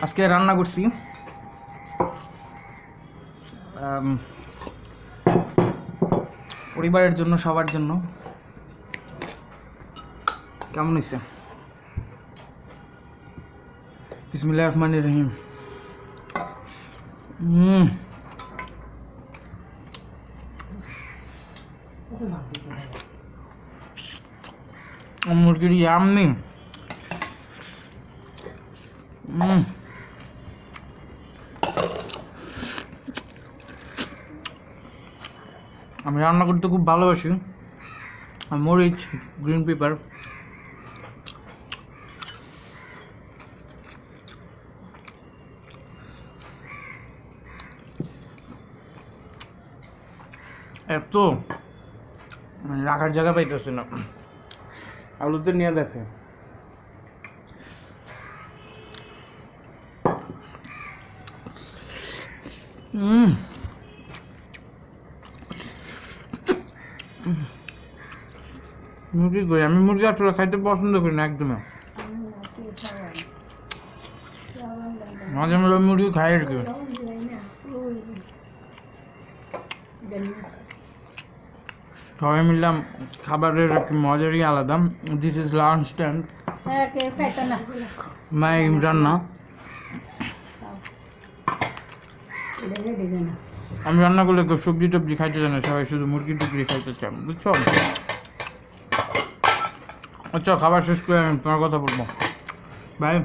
আজকে রান্না করছি পরিবারের জন্য, সবার জন্য। কেমন হয়েছে? বিসমিল্লাহির রহমানির রহিম। মুরগির ইয়াম্মি। আমি রান্না করতে খুব ভালোবাসি। মরিচ, গ্রিন পেপার, এত মানে রাখার জায়গা পাইতেছে না। আলুতে নিয়ে দেখে মুরগি কই? আমি মুরগি আসলে খাইতে পছন্দ করি না একদমই। মাঝে মাঝে মুরগি খাই আর কি। সবাই মিললাম খাবারের একটি মজারই আলাদা। This is lunch time. My রান্না, আমি রান্না করলে কেউ সবজি টবজি খাইতে চায় না, সবাই শুধু মুরগি টুকরি খাইতে চান, বুঝছো? আচ্ছা, খাবার শেষ করে আমি তোমার কথা বলবো। বাই।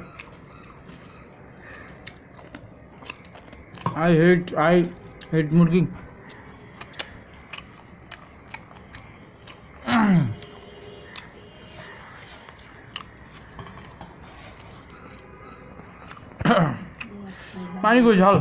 I hate মুরগি। পানি কই ঝাল?